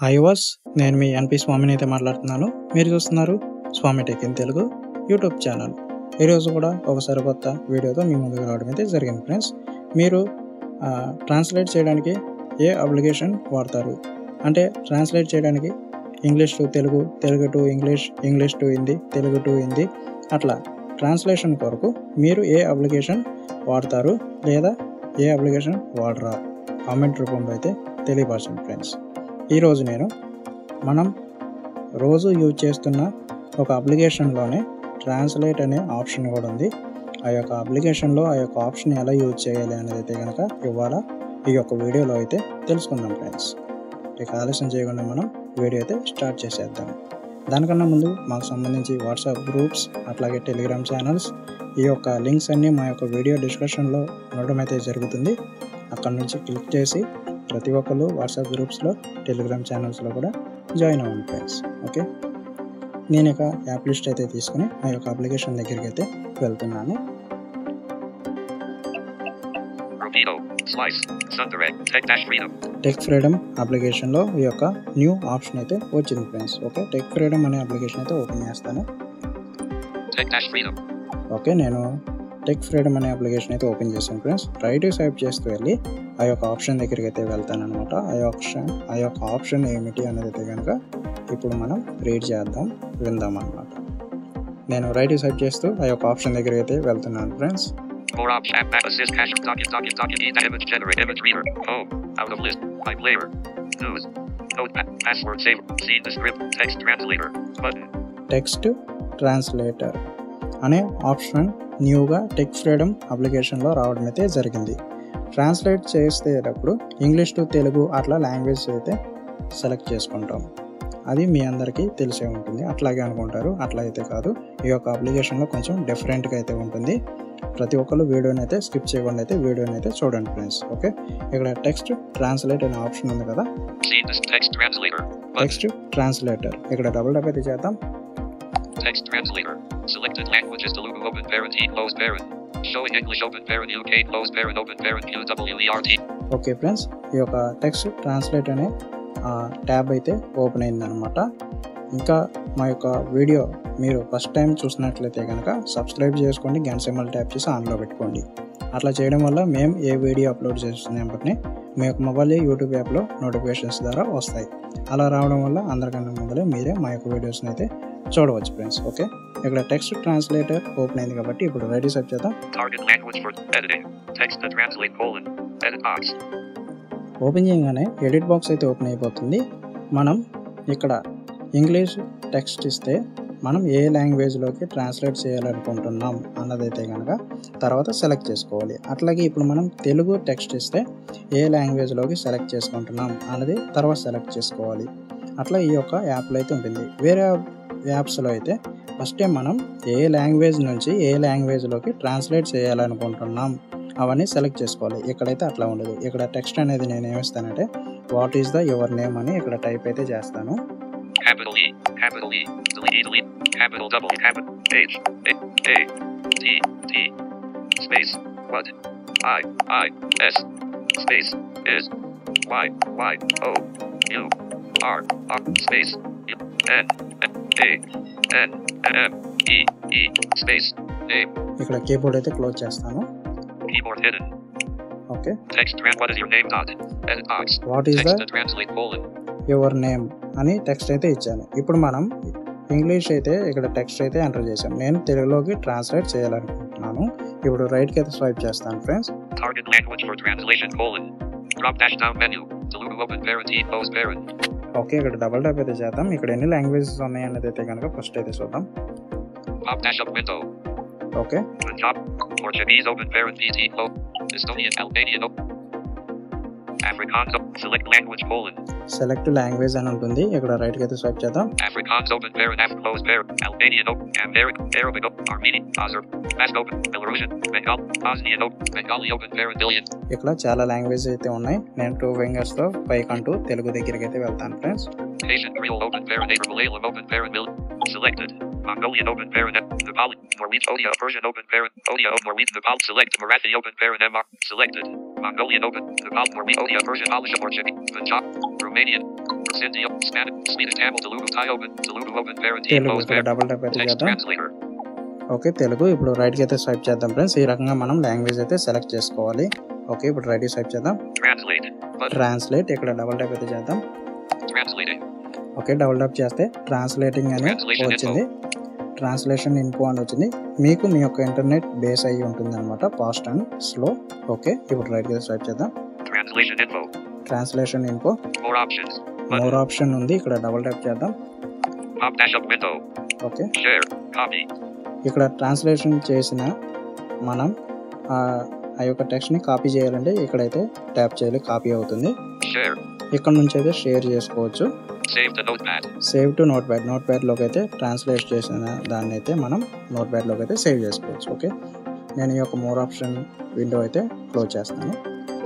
Hi was నేను మీ ఎన్పి స్వామిని అయితే మాట్లాడుతున్నాను. మీరు చూస్తున్నారు Swamy tech in Telugu YouTube channel. ఈరోజు కూడా ఒక సరికొత్త వీడియోతో మీ ముందుకు రావడం అయితే జరిగింది ఫ్రెండ్స్. మీరు ట్రాన్స్లేట్ చేయడానికి ఏ అప్లికేషన్ వాడతారు అంటే ట్రాన్స్లేట్ చేయడానికి English to Telugu, Telugu to English, English to Hindi, Telugu to Hindi, అట్లా ట్రాన్స్లేషన్ కొరకు మీరు ఏ అప్లికేషన్ వాడతారు లేదా ఏ అప్లికేషన్ వాడరా కామెంట్ రూపంలో అయితే తెలియపరచండి ఫ్రెండ్స్. ఈరోజు మనం రోజు యూజ్ చేస్తున్న ఒక అప్లికేషన్లోనే ట్రాన్స్లేట్ అనే ఆప్షన్ కూడా ఉంది. ఆ యొక్క అప్లికేషన్లో ఆ యొక్క ఆప్షన్ ఎలా యూజ్ చేయాలి అనేది అయితే కనుక ఇవాళ ఈ యొక్క వీడియోలో అయితే తెలుసుకుందాం ఫ్రెండ్స్. ఇక ఆలస్యం చేయకుండా మనం వీడియో అయితే స్టార్ట్ చేసేద్దాం. దానికన్నా ముందు మాకు సంబంధించి వాట్సాప్ గ్రూప్స్ అట్లాగే టెలిగ్రామ్ ఛానల్స్ ఈ యొక్క లింక్స్ అన్నీ మా యొక్క వీడియో డిస్క్రిప్షన్లో ఉండడం అయితే జరుగుతుంది. అక్కడ నుంచి క్లిక్ చేసి ప్రతి ఒక్కరు వాట్సాప్ గ్రూప్స్లో టెలిగ్రామ్ ఛానల్స్లో కూడా జాయిన్ అవ్వండి ఫ్రెండ్స్. ఓకే, నేను ఇక యాప్ లిస్ట్ అయితే తీసుకుని ఆ యొక్క అప్లికేషన్ దగ్గరికి అయితే వెళ్తున్నాను. టెక్ ఫ్రీడమ్ అప్లికేషన్లో ఈ యొక్క న్యూ ఆప్షన్ అయితే వచ్చింది ఫ్రెండ్స్. ఓకే, టెక్ ఫ్రీడమ్ అనే అప్లికేషన్ అయితే ఓపెన్ చేస్తాను. ఓకే, నేను టెక్ ఫ్రీడమ్ అనే అప్లికేషన్ అయితే ఓపెన్ చేశాను ఫ్రెండ్స్. రైట్ స్వైప్ చేస్తూ వెళ్ళి ఆ యొక్క ఆప్షన్ దగ్గరికి అయితే వెళ్తాను అనమాట. ఆ యొక్క ఆప్షన్ ఏమిటి అనేది అయితే కనుక ఇప్పుడు మనం రీడ్ చేద్దాం, విందాం అనమాట. నేను రైట్ స్వైప్ చేస్తూ ఆ యొక్క ఆప్షన్ దగ్గరికి అయితే వెళ్తున్నాను ఫ్రెండ్స్. టెక్స్ట్ ట్రాన్స్లేటర్ అనే ఆప్షన్ న్యూగా టెక్ ఫ్రీడమ్ అప్లికేషన్లో రావడం అయితే జరిగింది. ట్రాన్స్లేట్ చేసేటప్పుడు ఇంగ్లీష్ టు తెలుగు అట్లా లాంగ్వేజ్ అయితే సెలెక్ట్ చేసుకుంటాం. అది మీ అందరికీ తెలిసే ఉంటుంది, అట్లాగే అనుకుంటారు. అట్లా అయితే కాదు, ఈ యొక్క అప్లికేషన్లో కొంచెం డిఫరెంట్గా అయితే ఉంటుంది. ప్రతి ఒక్కరు వీడియోని అయితే స్కిప్ చేయకుండా అయితే వీడియోని అయితే చూడండి ఫ్రెండ్స్. ఓకే, ఇక్కడ టెక్స్ట్ ట్రాన్స్లేట్ అనే ఆప్షన్ ఉంది కదా, టెక్స్ట్ ట్రాన్స్లేటర్ ఇక్కడ డబుల్ ట్యాప్ అయితే చేద్దాం. Text translator. Selected languages Telugu open parent E close parent. Showing English open parent UK close parent open parent QWERT. Okay friends, ఈ యొక్క text translate అనే tab అయితే ఓపెన్ అయిందనమాట. ఇంకా మా యొక్క వీడియో మీరు ఫస్ట్ టైం చూసినట్లయితే కనుక సబ్స్క్రైబ్ చేసుకోండి, గంట సింబల్ ట్యాప్ చేసి ఆన్లో పెట్టుకోండి. అట్లా చేయడం వల్ల మేము ఏ వీడియో అప్లోడ్ చేస్తున్నప్పటినీ మీ యొక్క మొబైల్ యూట్యూబ్ యాప్లో నోటిఫికేషన్స్ ద్వారా వస్తాయి. అలా రావడం వల్ల అందరికన్నా ముందరే మీరే మా యొక్క వీడియోస్ని అయితే చూడవచ్చు ఫ్రెండ్స్. ఓకే, ఇక్కడ టెక్స్ట్ ట్రాన్స్లేటర్ ఓపెన్ అయింది కాబట్టి ఇప్పుడు రెడీ సెట్ చేద్దాం. ఓపెన్ చేయగానే ఎడిట్ బాక్స్ అయితే ఓపెన్ అయిపోతుంది. మనం ఇక్కడ ఇంగ్లీష్ టెక్స్ట్ ఇస్తే మనం ఏ లాంగ్వేజ్లోకి ట్రాన్స్లేట్ చేయాలనుకుంటున్నాం అన్నదైతే కనుక తర్వాత సెలెక్ట్ చేసుకోవాలి. అట్లాగే ఇప్పుడు మనం తెలుగు టెక్స్ట్ ఇస్తే ఏ లాంగ్వేజ్లోకి సెలెక్ట్ చేసుకుంటున్నాం అన్నది తర్వాత సెలెక్ట్ చేసుకోవాలి. అట్లా ఈ యొక్క యాప్లో అయితే ఉంటుంది. వేరే యాప్స్లో అయితే ఫస్టే మనం ఏ లాంగ్వేజ్ నుంచి ఏ లాంగ్వేజ్లోకి ట్రాన్స్లేట్ చేయాలనుకుంటున్నాం అవన్నీ సెలెక్ట్ చేసుకోవాలి. ఇక్కడైతే అట్లా ఉండదు. ఇక్కడ టెక్స్ట్ అనేది నేను ఏమిస్తానంటే what is the your name అని ఇక్కడ టైప్ అయితే చేస్తాను. Capital E, delete, delete, capital double, capital H, A, T, space, what, I, S, space, is, Y, O, U, R, space, N, A, N, M, E, space, name. ఇక్కడ keyboard అయితే close చేస్తాను. Keyboard hidden. Okay. Text what is your name dot. Edit box. What is text the translate colon. Your name అని text అయితే ఇచ్చాను. ఇప్పుడు మనం English అయితే ఇక్కడ టెక్స్ట్ అయితే ఎంటర్ చేసాం. నేను తెలుగులోకి ట్రాన్స్లేట్ చేయాలనుకుంటున్నాను. ఇప్పుడు రైట్కి అయితే స్వైప్ చేస్తాను friends. Target language for translation colon. Drop dash down menu. Telugu open parent E close parent. Okay, ఇక్కడ డబుల్ ట్యాప్ అయితే చేద్దాం. ఇక్కడ ఎన్ని లాంగ్వేజెస్ ఉన్నాయి అన్నది అయితే కనుక ఫస్ట్ అయితే చూద్దాం. Pop dash up window. Okay, Punjab, Portuguese open parent PT close. Estonian, Albanian open. Afrikaans select language colon. Select language అని ఉంటుంది. ఇక్కడ రైట్కి అయితే స్వైప్ చేద్దాం. Afrikaans open parent F close parent. Albanian open. Amharic, Arabic open. Armenian, Azer, Basque open. Belarusian, Bengal, Bosnian open. Bengali open parent billion. ఇక్కడ చాలా language అయితే ఉన్నాయి. నేను 2 ఫింగర్స్తో పైకంటూ తెలుగు దగ్గరికి అయితే వెళ్తాను friends. Asian, Creole open parent. Malayalam open parent billion. Selected. Mongolian open parent. Nepali, Norwegian, Odia, Persian open parent. Odia, Norwegian, Nepal. Select. Marathi open parent. Selected. Mongolian open. Nepal, Norwegian, Odia, Persian, Polish, Portuguese. Punjab, Romanian. Cindy, Spanish, Swedish, Tamil, Telugu, Thai open, Telugu open, Baron, Telugu Close, ఇక్కడ double tap అయితే Text చేద్దాం. translator. Okay Telugu ఇప్పుడు రైట్కి అయితే swipe చేద్దాం friends. ఈ రకంగా మనం లాంగ్వేజ్ అయితే సెలెక్ట్ చేసుకోవాలి. ఓకే ఇప్పుడు రైట్కి స్వైప్ చేద్దాం. Translate. Button. ట్రాన్స్లేట్ ఇక్కడ డబుల్ ట్యాప్ అయితే చేద్దాం. Translating. ఓకే డబుల్ ట్యాప్ చేస్తే ట్రాన్స్లేటింగ్ అని Translation వచ్చింది. ట్రాన్స్లేషన్ ఇన్ఫో అని వచ్చింది. మీకు మీ యొక్క ఇంటర్నెట్ బేస్ అయ్యి ఉంటుంది అనమాట, ఫాస్ట్ అండ్ స్లో. ఓకే ఇప్పుడు రైట్ కి స్వైప్ చేద్దాం. Translation info. Translation info More options. Button. More option ఉంది, ఇక్కడ డబుల్ ట్యాప్ చేద్దాం. Pop dash up window. Okay Share. Copy. ఇక్కడ ట్రాన్స్లేషన్ చేసిన మనం ఆ యొక్క టెక్స్ట్ని కాపీ చేయాలంటే ఇక్కడైతే ట్యాప్ చేయాలి, కాపీ అవుతుంది. Share. ఇక్కడ నుంచి అయితే షేర్ చేసుకోవచ్చు. Save to notepad. Save to notepad, నోట్ ప్యాడ్లోకి అయితే ట్రాన్స్లేట్ చేసిన దాన్ని అయితే మనం నోట్ ప్యాడ్లోకి అయితే సేవ్ చేసుకోవచ్చు. ఓకే నేను ఈ యొక్క మోర్ ఆప్షన్ విండో అయితే క్లోజ్ చేస్తాను.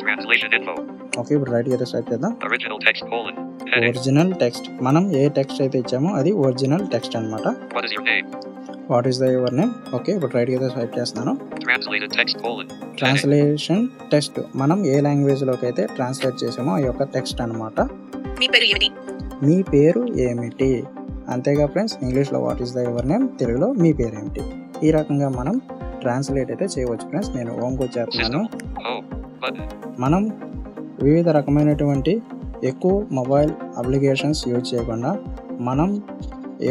Translation info. ఓకే ఇప్పుడు రైట్కి అయితే స్వైప్ చేద్దాం. Original text colon. Heading. Original text, మనం ఏ టెక్స్ట్ అయితే ఇచ్చామో అది ఒరిజినల్ టెక్స్ట్ అనమాట. What is your name? What is the your name. Okay ఇప్పుడు రైట్కి అయితే స్వైప్ చేస్తున్నాను. Translated text colon. Heading. Translation text, మనం ఏ లాంగ్వేజ్లోకి అయితే ట్రాన్స్లేట్ చేసామో ఆ యొక్క టెక్స్ట్ అనమాట. మీ పేరు ఏమిటి? మీ పేరు ఏమిటి, అంతేగా ఫ్రెండ్స్. ఇంగ్లీష్లో what is the your name, తెలుగులో మీ పేరు ఏమిటి. ఈ రకంగా మనం ట్రాన్స్లేట్ అయితే చేయవచ్చు ఫ్రెండ్స్. నేను హోమ్కి వచ్చేస్తున్నాను. Home. Button. మనం వివిధ రకమైనటువంటి ఎక్కువ మొబైల్ అప్లికేషన్స్ యూజ్ చేయకుండా మనం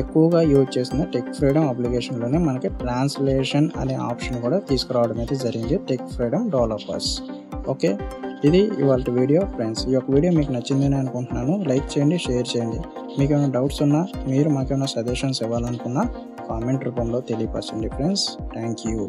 ఎక్కువగా యూజ్ చేసిన టెక్ ఫ్రీడమ్ అప్లికేషన్లోనే మనకి ట్రాన్స్లేషన్ అనే ఆప్షన్ కూడా తీసుకురావడం అయితే జరిగింది, టెక్ ఫ్రీడమ్ డెవలపర్స్. ఓకే ఇది ఇవాళ వీడియో ఫ్రెండ్స్. ఈ యొక్క వీడియో మీకు నచ్చిందని అనుకుంటున్నాను. లైక్ చేయండి, షేర్ చేయండి. మీకు ఏమైనా డౌట్స్ ఉన్నా, మీరు మాకేమైనా సజెషన్స్ ఇవ్వాలనుకున్నా కామెంట్ రూపంలో తెలియపరచండి ఫ్రెండ్స్. Thank you.